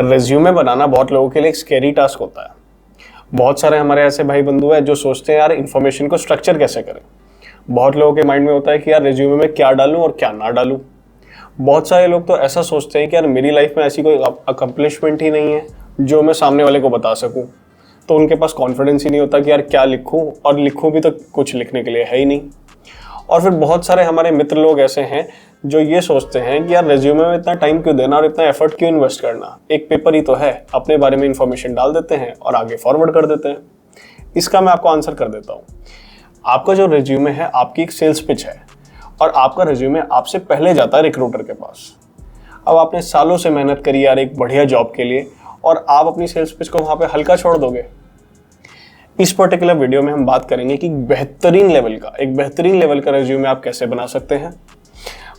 Resume बनाना बहुत लोगों के लिए एक स्कैरी टास्क होता है। बहुत सारे हमारे ऐसे भाई बंधु हैं जो सोचते हैं यार इन्फॉर्मेशन को स्ट्रक्चर कैसे करें। बहुत लोगों के माइंड में होता है कि यार रेज्यूमे में क्या डालूं और क्या ना डालूं। बहुत सारे लोग तो ऐसा सोचते हैं कि यार मेरी लाइफ में ऐसी कोई अकम्पलिशमेंट ही नहीं है जो मैं सामने वाले को बता सकूं, तो उनके पास कॉन्फिडेंस ही नहीं होता कि यार क्या लिखूं, और लिखूं भी तो कुछ लिखने के लिए है ही नहीं। और फिर बहुत सारे हमारे मित्र लोग ऐसे हैं जो ये सोचते हैं कि यार रेज्यूमे में इतना टाइम क्यों देना और इतना एफर्ट क्यों इन्वेस्ट करना, एक पेपर ही तो है, अपने बारे में इंफॉर्मेशन डाल देते हैं और आगे फॉरवर्ड कर देते हैं। इसका मैं आपको आंसर कर देता हूँ। आपका जो रेज्यूमे है आपकी एक सेल्स पिच है, और आपका रेज्यूमे आपसे पहले जाता है रिक्रूटर के पास। अब आपने सालों से मेहनत करी यार एक बढ़िया जॉब के लिए, और आप अपनी सेल्स पिच को वहाँ पे हल्का छोड़ दोगे। इस पर्टिकुलर वीडियो में हम बात करेंगे कि एक बेहतरीन लेवल का रेज्यूमे आप कैसे बना सकते हैं।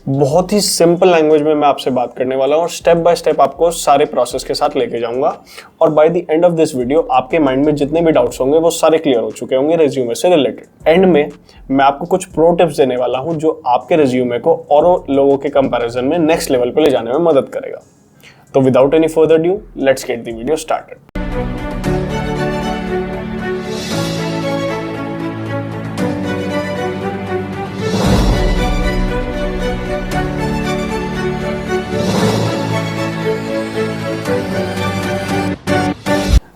बहुत ही सिंपल लैंग्वेज में मैं आपसे बात करने वाला हूँ और स्टेप बाय स्टेप आपको सारे प्रोसेस के साथ लेके जाऊंगा, और by the end of this video आपके माइंड में जितने भी डाउट्स होंगे वो सारे क्लियर हो चुके होंगे रेज्यूमे से रिलेटेड। एंड में मैं आपको कुछ प्रो टिप्स देने वाला हूँ जो आपके रेज्यूमे को और लोगों के कंपैरिजन में नेक्स्ट लेवल पे ले जाने में मदद करेगा। तो without any further due let's get the video started.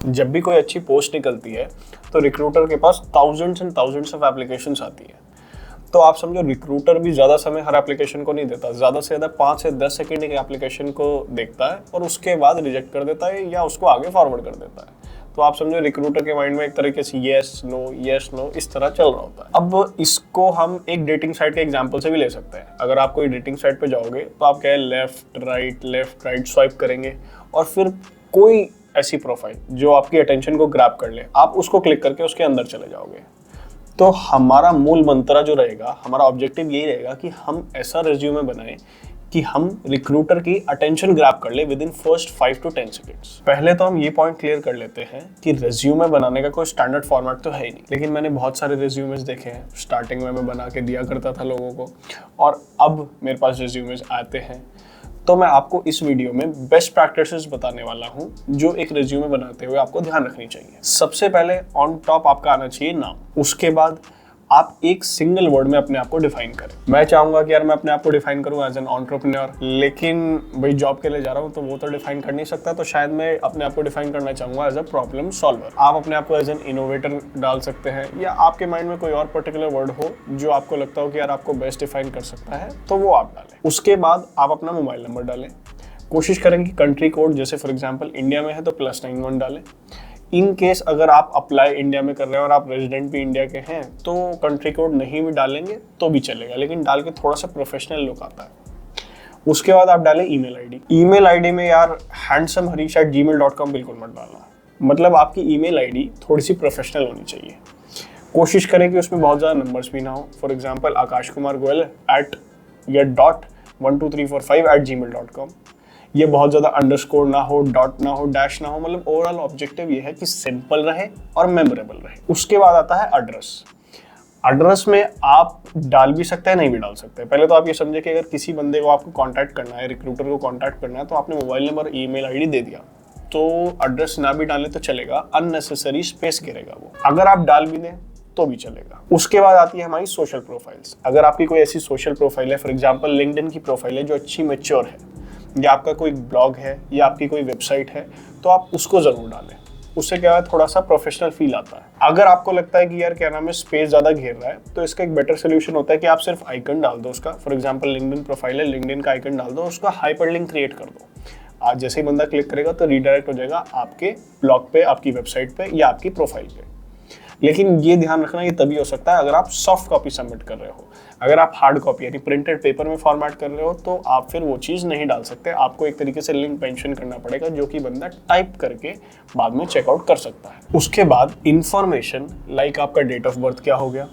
जब भी कोई अच्छी पोस्ट निकलती है तो रिक्रूटर के पास thousands and thousands of applications आती है। तो आप समझो रिक्रूटर भी ज़्यादा समय हर एप्लीकेशन को नहीं देता, ज़्यादा से ज़्यादा 5 से 10 सेकंड एक एप्लीकेशन को देखता है और उसके बाद रिजेक्ट कर देता है या उसको आगे फॉरवर्ड कर देता है। तो आप समझो रिक्रूटर के माइंड में एक तरीके से येस नो इस तरह चल रहा होता है। अब इसको हम एक डेटिंग साइट के एग्जांपल से भी ले सकते हैं। अगर आप कोई डेटिंग साइट पे जाओगे तो आप क्या है लेफ्ट राइट स्वाइप करेंगे, और फिर कोई ऐसी प्रोफाइल जो आपकी अटेंशन को ग्रैब कर ले, आप उसको क्लिक करके उसके अंदर चले जाओगे। तो हमारा मूल मंत्र जो रहेगा, हमारा ऑब्जेक्टिव यही रहेगा कि हम ऐसा रेज्यूमे बनाएं कि हम रिक्रूटर की अटेंशन ग्रैब कर ले with in first 5 to 10 seconds. पहले तो हम ये पॉइंट क्लियर कर लेते हैं कि रेज्यूमे बनाने का कोई स्टैंडर्ड फॉर्मेट तो है ही नहीं, लेकिन मैंने बहुत सारे रेज्यूमेस देखे हैं। स्टार्टिंग में मैं बना के दिया करता था लोगों को, और अब मेरे पास रेज्यूमेस आते हैं। तो मैं आपको इस वीडियो में बेस्ट प्रैक्टिसेस बताने वाला हूं जो एक रिज्यूमे बनाते हुए आपको ध्यान रखनी चाहिए। सबसे पहले ऑन टॉप आपका आना चाहिए नाम। उसके बाद आप एक सिंगल वर्ड में अपने आप को डिफाइन करें। मैं चाहूंगा कि यार मैं अपने आप को डिफाइन करूं एज एन एंटरप्रेन्योर, लेकिन भाई जॉब के लिए जा रहा हूं तो वो तो डिफाइन कर नहीं सकता, तो शायद मैं अपने आप को डिफाइन करना चाहूंगा एज अ प्रॉब्लम सॉल्वर। आप अपने आप को एज एन इनोवेटर डाल सकते हैं, या आपके माइंड में कोई और पर्टिकुलर वर्ड हो जो आपको लगता हो कि यार आपको बेस्ट डिफाइन कर सकता है, तो वो आप डालें। उसके बाद आप अपना मोबाइल नंबर डालें। कोशिश करें कि कंट्री कोड, जैसे फॉर एग्जाम्पल इंडिया में है तो +91 डालें। इन केस अगर आप अप्लाई इंडिया में कर रहे हैं और आप रेजिडेंट भी इंडिया के हैं तो कंट्री कोड नहीं भी डालेंगे तो भी चलेगा, लेकिन डाल के थोड़ा सा प्रोफेशनल लुक आता है। उसके बाद आप डालें ईमेल आईडी में यार handsomeharish@gmail.com बिल्कुल मत डालना। मतलब आपकी ईमेल आईडी थोड़ी सी प्रोफेशनल होनी चाहिए। कोशिश करें कि उसमें बहुत ज़्यादा नंबर्स भी ना हो। For example akashkumargoyal@12345@gmail.com। ये बहुत ज़्यादा अंडरस्कोर ना हो, डॉट ना हो, डैश ना हो। मतलब ओवरऑल ऑब्जेक्टिव ये है कि सिंपल रहे और मेमोरेबल रहे। उसके बाद आता है एड्रेस में आप डाल भी सकते हैं, नहीं भी डाल सकते। पहले तो आप ये समझे कि अगर किसी बंदे को आपको कांटेक्ट करना है, रिक्रूटर को कांटेक्ट करना है, तो आपने मोबाइल नंबर ईमेल आईडी दे दिया, तो एड्रेस ना भी डालें तो चलेगा, अननेसेसरी स्पेस गिरेगा वो। अगर आप डाल भी दें तो भी चलेगा। उसके बाद आती है हमारी सोशल प्रोफाइल्स। अगर आपकी कोई ऐसी सोशल प्रोफाइल है, फॉर एग्जाम्पल लिंक्डइन की प्रोफाइल है जो अच्छी मैच्योर है, या आपका कोई ब्लॉग है या आपकी कोई वेबसाइट है, तो आप उसको ज़रूर डालें। उससे क्या है, थोड़ा सा प्रोफेशनल फील आता है। अगर आपको लगता है कि यार क्या नाम है स्पेस ज़्यादा घेर रहा है, तो इसका एक बेटर सोल्यूशन होता है कि आप सिर्फ आइकन डाल दो उसका। फॉर एग्जांपल लिंक्डइन प्रोफाइल है, लिंक्डइन का आइकन डाल दो, उसका हाइपरलिंक क्रिएट कर दो। आज जैसे ही बंदा क्लिक करेगा तो रीडायरेक्ट हो जाएगा आपके ब्लॉग पे, आपकी वेबसाइट पे या आपकी प्रोफाइल पे। लेकिन ये ध्यान रखना, ये तभी हो सकता है अगर आप सॉफ्ट कॉपी सबमिट कर रहे हो। अगर आप हार्ड कॉपी यानी प्रिंटेड पेपर में फॉर्मेट कर रहे हो तो आप फिर वो चीज़ नहीं डाल सकते। आपको एक तरीके से लिंक मेंशन करना पड़ेगा जो कि बंदा टाइप करके बाद में चेकआउट कर सकता है। उसके बाद इंफॉर्मेशन लाइक आपका डेट ऑफ बर्थ क्या हो गया,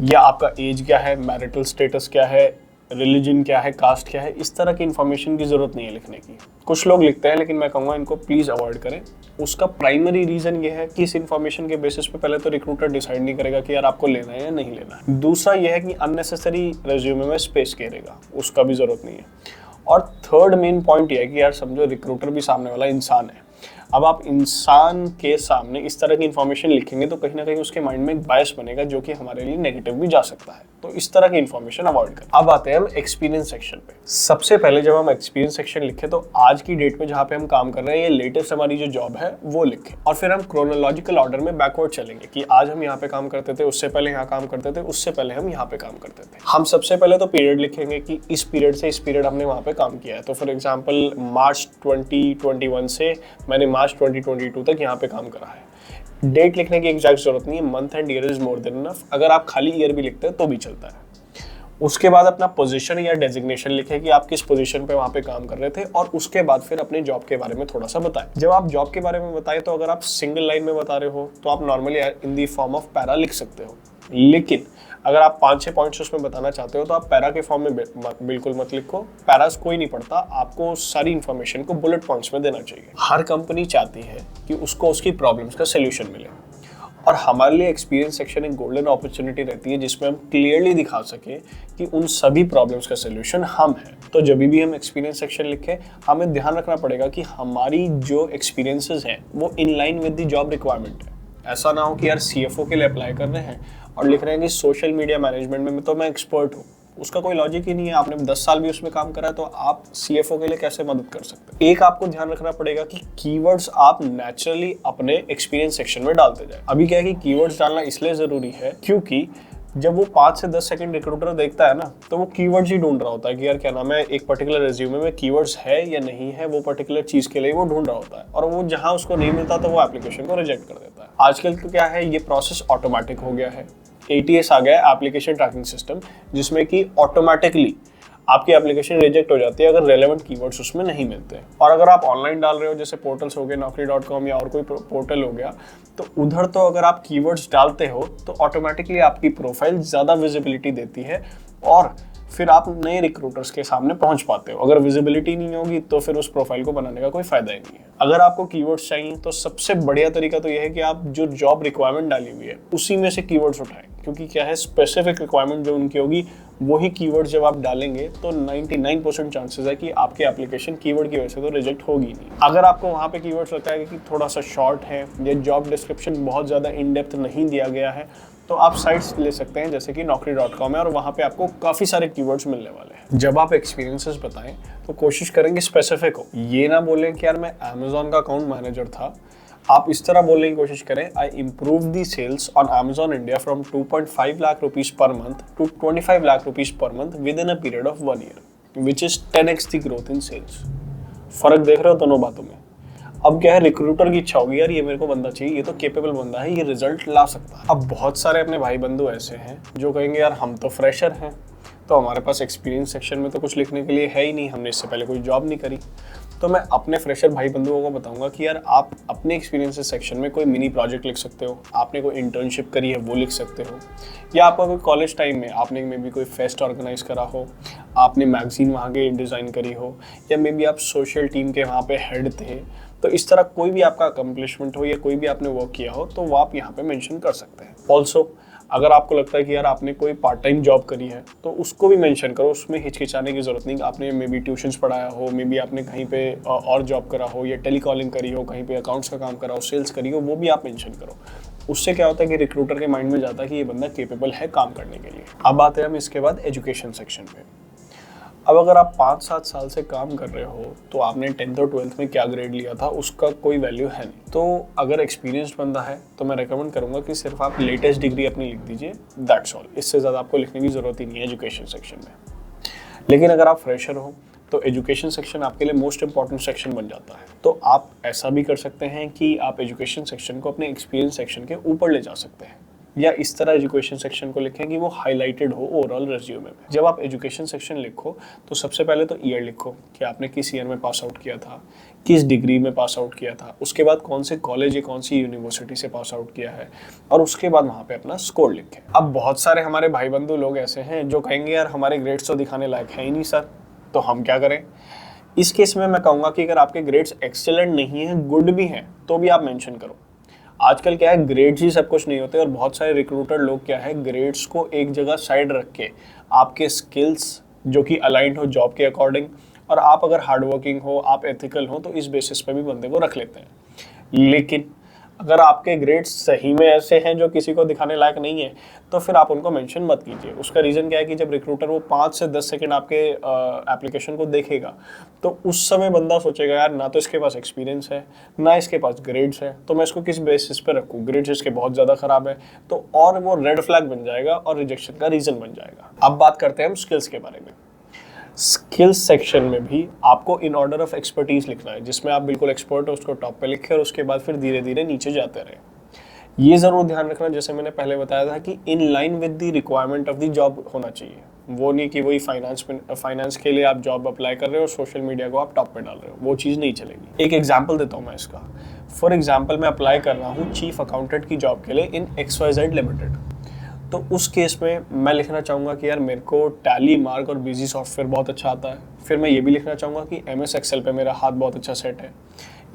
या आपका एज क्या है, मैरिटल स्टेटस क्या है, रिलीजन क्या है, कास्ट क्या है, इस तरह की इन्फॉर्मेशन की ज़रूरत नहीं है लिखने की। कुछ लोग लिखते हैं लेकिन मैं कहूँगा इनको प्लीज़ अवॉइड करें। उसका प्राइमरी रीज़न ये है कि इस इन्फॉर्मेशन के बेसिस पे पहले तो रिक्रूटर डिसाइड नहीं करेगा कि यार आपको लेना है या नहीं लेना है। दूसरा ये है कि अननेसेसरी रेज्यूमे में स्पेस घेरेगा, उसका भी ज़रूरत नहीं है। और थर्ड मेन पॉइंट ये है कि यार समझो रिक्रूटर भी सामने वाला इंसान है। अब आप इंसान के सामने इस तरह की इन्फॉर्मेशन लिखेंगे तो कहीं ना कहीं उसके माइंड में एक बायस बनेगा जो कि हमारे लिए नेगेटिव भी जा सकता है। तो इस तरह की इन्फॉर्मेशन अवॉइड करें। अब आते हैं हम एक्सपीरियंस सेक्शन पे। सबसे पहले जब हम एक्सपीरियंस सेक्शन लिखें तो आज की डेट में जहाँ पे हम काम कर रहे हैं, ये लेटेस्ट हमारी जो जॉब है वो लिखें, और फिर हम क्रोनोलॉजिकल ऑर्डर में बैकवर्ड चलेंगे कि आज हम यहाँ पे काम करते थे, उससे पहले यहाँ काम करते थे, उससे पहले हम यहाँ पे काम करते थे। हम सबसे पहले तो पीरियड लिखेंगे कि इस पीरियड से इस पीरियड हमने वहाँ पे काम किया है। तो फॉर एग्जाम्पल मार्च 2021 से मैंने मार्च 2022 तक यहाँ पे काम करा है। डेट लिखने की एग्जैक्ट जरूरत नहीं है, month and year is more than enough. अगर आप खाली ईयर भी लिखते हैं तो भी चलता है। उसके बाद अपना पोजीशन या डेजिग्नेशन लिखें कि आप किस पोजीशन पे वहाँ पे काम कर रहे थे, और उसके बाद फिर अपने जॉब के बारे में थोड़ा सा बताएं। जब आप जॉब के बारे में बताएं तो अगर आप सिंगल लाइन में बता रहे हो तो आप normally in the form of para लिख सकते हो, लेकिन अगर आप 5-6 पॉइंट्स उसमें बताना चाहते हो तो आप पैरा के फॉर्म में बिल्कुल मत लिखो। पैरास कोई नहीं पढ़ता, आपको सारी इन्फॉर्मेशन को बुलेट पॉइंट्स में देना चाहिए। हर कंपनी चाहती है कि उसको उसकी प्रॉब्लम्स का सोल्यूशन मिले, और हमारे लिए एक्सपीरियंस सेक्शन एक गोल्डन अपॉर्चुनिटी रहती है जिसमें हम क्लियरली दिखा सके कि उन सभी प्रॉब्लम्स का सोल्यूशन हम हैं। तो जब भी हम एक्सपीरियंस सेक्शन लिखें, हमें ध्यान रखना पड़ेगा कि हमारी जो एक्सपीरियंसेस हैं वो in line with the job requirement है। ऐसा ना हो कि यार CFO के लिए अप्लाई कर रहे हैं और लिख रहे हैं कि सोशल मीडिया मैनेजमेंट में तो मैं एक्सपर्ट हूँ। उसका कोई लॉजिक ही नहीं है। आपने 10 साल भी उसमें काम करा है तो आप CFO के लिए कैसे मदद कर सकते हैं। एक आपको ध्यान रखना पड़ेगा कि कीवर्ड्स आप नेचुरली अपने एक्सपीरियंस सेक्शन में डालते जाए। अभी क्या है कि कीवर्ड्स डालना इसलिए जरूरी है क्योंकि जब वो 5 से 10 सेकंड रिक्रूटर देखता है ना, तो वो कीवर्ड्स ही ढूंढ रहा होता है कि यार क्या नाम है, एक पर्टिकुलर रिज्यूमे में कीवर्ड्स है या नहीं है, वो पर्टिकुलर चीज के लिए वो ढूंढ रहा होता है, और वो जहां उसको नहीं मिलता तो वो एप्लीकेशन को रिजेक्ट कर देता है। आजकल तो क्या है, ये प्रोसेस ऑटोमेटिक हो गया है। ATS आ गया है, एप्लीकेशन ट्रैकिंग सिस्टम, जिसमें कि ऑटोमेटिकली आपकी एप्लीकेशन रिजेक्ट हो जाती है अगर रेलेवेंट कीवर्ड्स उसमें नहीं मिलते। और अगर आप ऑनलाइन डाल रहे हो, जैसे पोर्टल्स हो गए, naukri.com या और कोई पोर्टल हो गया, तो उधर तो अगर आप कीवर्ड्स डालते हो तो ऑटोमेटिकली आपकी प्रोफाइल ज़्यादा विजिबिलिटी देती है, और फिर आप नए रिक्रूटर्स के सामने पहुंच पाते हो। अगर विजिबिलिटी नहीं होगी तो फिर उस प्रोफाइल को बनाने का कोई फायदा ही नहीं है। अगर आपको कीवर्ड्स चाहिए तो सबसे बढ़िया तरीका तो यह है कि आप जो जॉब रिक्वायरमेंट डाली हुई है उसी में से कीवर्ड्स उठाएं, क्योंकि क्या है, स्पेसिफिक रिक्वायरमेंट जो उनकी होगी वही कीवर्ड जब आप डालेंगे तो 99% चांसेस है कि आपकी एप्लीकेशन कीवर्ड की वजह से तो रिजेक्ट होगी नहीं। अगर आपको वहाँ पे कीवर्ड्स लगता है कि थोड़ा सा शॉर्ट है या जॉब डिस्क्रिप्शन बहुत ज़्यादा इन डेप्थ नहीं दिया गया है, तो आप साइट्स ले सकते हैं जैसे कि naukri.com है, और वहाँ पे आपको काफ़ी सारे कीवर्ड्स मिलने वाले हैं। जब आप एक्सपीरियंसेस बताएं तो कोशिश करेंगे स्पेसिफिक हो। ये ना बोलें कि यार मैं अमेजोन का अकाउंट मैनेजर था। आप इस तरह बोलने की कोशिश करें, I improve the sales on Amazon India from 2.5 lakh rupees per month to 25 lakh rupees per month with in a period of 1 year, which is 10x the growth in sales. फर्क देख रहे हो दोनों बातों में। अब क्या है, रिक्रूटर की इच्छा होगी यार ये मेरे को बंदा चाहिए, ये तो केपेबल बंदा है, ये रिजल्ट ला सकता है। अब बहुत सारे अपने भाई बंधु ऐसे हैं जो कहेंगे यार हम तो फ्रेशर हैं, तो हमारे पास एक्सपीरियंस सेक्शन में तो कुछ लिखने के लिए है ही नहीं, हमने इससे पहले कोई जॉब नहीं करी। तो मैं अपने फ्रेशर भाई बंधुओं को बताऊंगा कि यार आप अपने एक्सपीरियंसेस सेक्शन में कोई मिनी प्रोजेक्ट लिख सकते हो, आपने कोई इंटर्नशिप करी है वो लिख सकते हो, या आपका कोई कॉलेज टाइम में आपने मे बी कोई फेस्ट ऑर्गेनाइज करा हो, आपने मैगजीन वहाँ के डिज़ाइन करी हो, या मे बी आप सोशल टीम के वहाँ पे हेड थे। तो इस तरह कोई भी आपका अकम्पलिशमेंट हो या कोई भी आपने वर्क किया हो तो वो आप यहाँ पे मेंशन कर सकते हैं। ऑल्सो अगर आपको लगता है कि यार आपने कोई पार्ट टाइम जॉब करी है तो उसको भी मेंशन करो, उसमें हिचकिचाने की जरूरत नहीं। आपने मे बी ट्यूशन्स पढ़ाया हो, मे बी आपने कहीं पे और जॉब करा हो, या टेलीकॉलिंग करी हो, कहीं पे अकाउंट्स का काम करा हो, सेल्स करी हो, वो भी आप मेंशन करो। उससे क्या होता है कि रिक्रूटर के माइंड में जाता है कि ये बंदा केपेबल है काम करने के लिए। अब आते हैं हम इसके बाद एजुकेशन सेक्शन पे। अब अगर आप 5-7 साल से काम कर रहे हो तो आपने 10th और 12th में क्या ग्रेड लिया था उसका कोई वैल्यू है नहीं। तो अगर एक्सपीरियंस्ड बंदा है तो मैं रेकमेंड करूंगा कि सिर्फ आप लेटेस्ट डिग्री अपनी लिख दीजिए, दैट्स ऑल। इससे ज़्यादा आपको लिखने की ज़रूरत ही नहीं है एजुकेशन सेक्शन में। लेकिन अगर आप फ्रेशर हो तो एजुकेशन सेक्शन आपके लिए मोस्ट इंपॉर्टेंट सेक्शन बन जाता है। तो आप ऐसा भी कर सकते हैं कि आप एजुकेशन सेक्शन को अपने एक्सपीरियंस सेक्शन के ऊपर ले जा सकते हैं, या इस तरह एजुकेशन सेक्शन को लिखें कि वो हाईलाइटेड हो ओवरऑल रिज्यूमे में। जब आप एजुकेशन सेक्शन लिखो तो सबसे पहले तो ईयर लिखो कि आपने किस ईयर में पास आउट किया था, किस डिग्री में पास आउट किया था, उसके बाद कौन से कॉलेज या कौन सी यूनिवर्सिटी से पास आउट किया है, और उसके बाद वहाँ पे अपना स्कोर लिखें। अब बहुत सारे हमारे भाई बंधु लोग ऐसे हैं जो कहेंगे यार हमारे ग्रेड्स तो दिखाने लायक है ही नहीं सर, तो हम क्या करें। इस केस में मैं कहूँगा कि अगर आपके ग्रेड्स एक्सेलेंट नहीं हैं, गुड भी हैं, तो भी आप मेंशन करो। आजकल क्या है, ग्रेड्स ही सब कुछ नहीं होते, और बहुत सारे रिक्रूटर लोग क्या है, ग्रेड्स को एक जगह साइड रख के आपके स्किल्स जो कि अलाइंड हो जॉब के अकॉर्डिंग, और आप अगर हार्ड वर्किंग हो, आप एथिकल हो, तो इस बेसिस पे भी बंदे को रख लेते हैं। लेकिन अगर आपके ग्रेड्स सही में ऐसे हैं जो किसी को दिखाने लायक नहीं है, तो फिर आप उनको मेंशन मत कीजिए। उसका रीज़न क्या है कि जब रिक्रूटर वो 5 से 10 सेकंड आपके एप्लीकेशन को देखेगा, तो उस समय बंदा सोचेगा यार ना तो इसके पास एक्सपीरियंस है, ना इसके पास ग्रेड्स है, तो मैं इसको किस बेसिस पे रखूँ, ग्रेड्स इसके बहुत ज़्यादा ख़राब है, तो और वो रेड फ्लैग बन जाएगा और रिजेक्शन का रीज़न बन जाएगा। अब बात करते हैं हम स्किल्स के बारे में। स्किल्स सेक्शन में भी आपको इन ऑर्डर ऑफ एक्सपर्टीज लिखना है, जिसमें आप बिल्कुल एक्सपर्ट हो उसको टॉप पे लिखें और उसके बाद फिर धीरे धीरे नीचे जाते रहें। ये ज़रूर ध्यान रखना, जैसे मैंने पहले बताया था कि in line with the requirement of the job होना चाहिए। वो नहीं कि वही फाइनेंस के लिए आप जॉब अप्लाई कर रहे हो और सोशल मीडिया को आप टॉप पे डाल रहे हो, वो चीज़ नहीं चलेगी। एक एग्जाम्पल देता हूँ मैं इसका। फॉर एग्जाम्पल, मैं अप्लाई कर रहा हूँ चीफ अकाउंटेंट की जॉब के लिए इन XYZ लिमिटेड। तो उस केस में मैं लिखना चाहूँगा कि यार मेरे को टैली, मार्क और बिजी सॉफ्टवेयर बहुत अच्छा आता है। फिर मैं ये भी लिखना चाहूँगा कि MS एक्सेल पे मेरा हाथ बहुत अच्छा सेट है।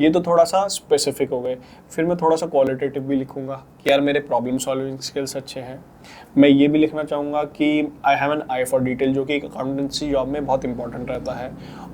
ये तो थोड़ा सा स्पेसिफिक हो गए। फिर मैं थोड़ा सा क्वालिटेटिव भी लिखूँगा कि यार मेरे प्रॉब्लम सॉल्विंग स्किल्स अच्छे हैं। मैं ये भी लिखना चाहूँगा कि I have an I for detail, जो कि एक अकाउंटेंसी जॉब में बहुत इंपॉर्टेंट रहता है।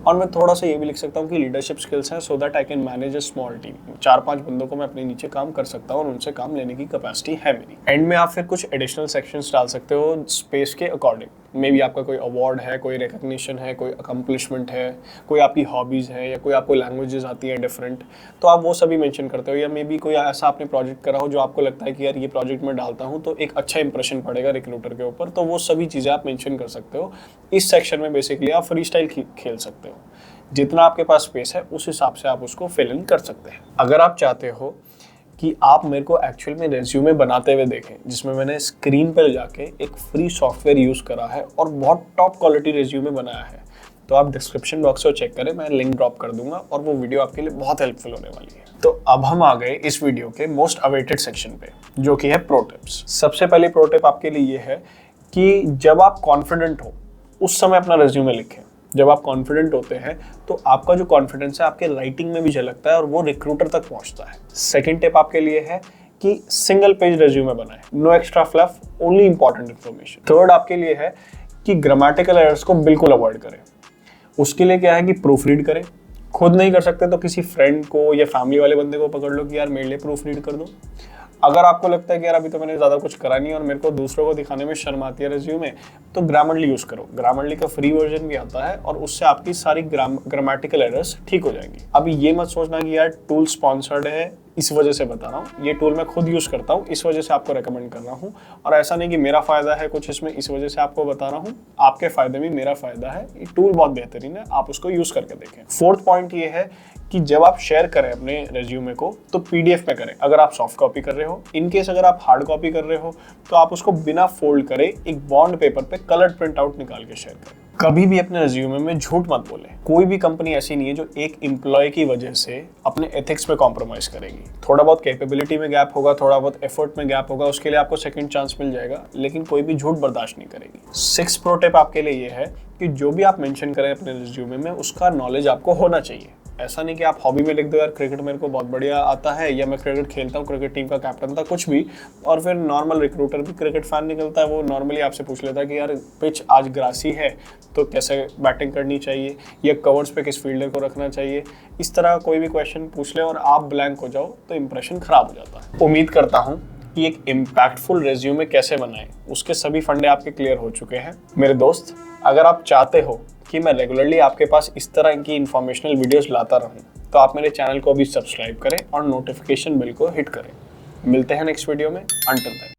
और मैं थोड़ा सा ये भी लिख सकता हूँ कि लीडरशिप स्किल्स हैं, so that I can manage a small team. 4-5 बंदों को मैं अपने नीचे काम कर सकता हूँ और उनसे काम लेने की कैपेसिटी है मेरी। एंड में आप फिर कुछ एडिशनल सेक्शंस डाल सकते हो स्पेस के अकॉर्डिंग। मे बी आपका कोई अवार्ड है, कोई रिकग्निशन है, कोई अकम्पलिशमेंट है, कोई आपकी हॉबीज़ है, या कोई आपको लैंग्वेजेस आती हैं डिफरेंट, तो आप वो सभी मेंशन करते हो। या मे बी कोई ऐसा आपने प्रोजेक्ट करा हो जो आपको लगता है कि यार ये प्रोजेक्ट मैं डालता हूँ तो एक अच्छा इंप्रेशन पड़ेगा रिक्रूटर के ऊपर, तो वो सभी चीज़ें आप मेंशन कर सकते हो। इस सेक्शन में बेसिकली आप फ्री स्टाइल खेल सकते हो। जितना आपके पास स्पेस है उस हिसाब से आप उसको फिल इन कर सकते हैं। अगर आप चाहते हो कि आप मेरे को एक्चुअल में रेज्यूमे बनाते हुए देखें, जिसमें मैंने स्क्रीन पर जाके एक फ्री सॉफ्टवेयर यूज़ करा है और बहुत टॉप क्वालिटी रेज्यूमे बनाया है, तो आप डिस्क्रिप्शन बॉक्स को चेक करें, मैं लिंक ड्रॉप कर दूंगा और वो वीडियो आपके लिए बहुत हेल्पफुल होने वाली है। तो अब हम आ गए इस वीडियो के मोस्ट अवेटेड सेक्शन पे, जो कि है प्रो टिप्स। सबसे पहले प्रो टिप आपके लिए ये है कि जब आप कॉन्फिडेंट हो उस समय अपना रेज्यूमे लिखें। जब आप कॉन्फिडेंट होते हैं तो आपका जो कॉन्फिडेंस है आपके राइटिंग में भी झलकता है और वो रिक्रूटर तक पहुंचता है। सेकंड टिप आपके लिए है कि सिंगल पेज रेज्यूमे बनाएं, no extra fluff, only important information. Third आपके लिए है कि ग्रामेटिकल एरर्स को बिल्कुल अवॉइड करें। उसके लिए क्या है कि प्रूफ रीड करें। खुद नहीं कर सकते तो किसी फ्रेंड को या फैमिली वाले बंदे को पकड़ लो कि यार मेरे लिए प्रूफ रीड कर दो। अगर आपको लगता है कि यार अभी तो मैंने ज़्यादा कुछ करा नहीं और मेरे को दूसरों को दिखाने में शर्म आती है रेज्यूमे, तो ग्रामरली यूज़ करो। ग्रामरली का फ्री वर्जन भी आता है और उससे आपकी सारी ग्रामेटिकल एरर्स ठीक हो जाएंगी। अभी ये मत सोचना कि यार टूल स्पॉन्सर्ड है इस वजह से बता रहा हूँ, ये टूल मैं खुद यूज़ करता हूँ इस वजह से आपको रेकमेंड कर रहा हूँ। और ऐसा नहीं कि मेरा फ़ायदा है कुछ इसमें इस वजह से आपको बता रहा हूँ, आपके फ़ायदे में मेरा फ़ायदा है। ये टूल बहुत बेहतरीन है, आप उसको यूज़ करके देखें। फोर्थ पॉइंट ये है कि जब आप शेयर करें अपने रेज्यूमे को तो PDF में करें, अगर आप सॉफ्ट कॉपी कर रहे हो। इनकेस अगर आप हार्ड कॉपी कर रहे हो तो आप उसको बिना फोल्ड करे एक बॉन्ड पेपर पे कलर्ड प्रिंट आउट निकाल के शेयर करें। कभी भी अपने रेज्यूमे में झूठ मत बोलें। कोई भी कंपनी ऐसी नहीं है जो एक एम्प्लॉय की वजह से अपने एथिक्स पे कॉम्प्रोमाइज करेगी। थोड़ा बहुत कैपेबिलिटी में गैप होगा, थोड़ा बहुत एफर्ट में गैप होगा, उसके लिए आपको सेकंड चांस मिल जाएगा, लेकिन कोई भी झूठ बर्दाश्त नहीं करेगी। 6 प्रो टिप आपके लिए ये है कि जो भी आप मेंशन करें अपने रिज्यूमे में उसका नॉलेज आपको होना चाहिए। ऐसा नहीं कि आप हॉबी में लिख दो यार क्रिकेट मेरे को बहुत बढ़िया आता है या मैं क्रिकेट खेलता हूँ, क्रिकेट टीम का कैप्टन था, कुछ भी, और फिर नॉर्मल रिक्रूटर भी क्रिकेट फैन निकलता है, वो नॉर्मली आपसे पूछ लेता है कि यार पिच आज ग्रासी है तो कैसे बैटिंग करनी चाहिए या कवर्स पे किस फील्डर को रखना चाहिए। इस तरह कोई भी क्वेश्चन पूछ ले और आप ब्लैंक हो जाओ तो इंप्रेशन खराब हो जाता है। उम्मीद करता हूँ कि एक इम्पैक्टफुल रेज्यूमे कैसे बनाएं उसके सभी फंडे आपके क्लियर हो चुके हैं। मेरे दोस्त, अगर आप चाहते हो कि मैं रेगुलरली आपके पास इस तरह की इंफॉर्मेशनल वीडियोस लाता रहूं, तो आप मेरे चैनल को भी सब्सक्राइब करें और नोटिफिकेशन बिल को हिट करें। मिलते हैं नेक्स्ट वीडियो में। Until then.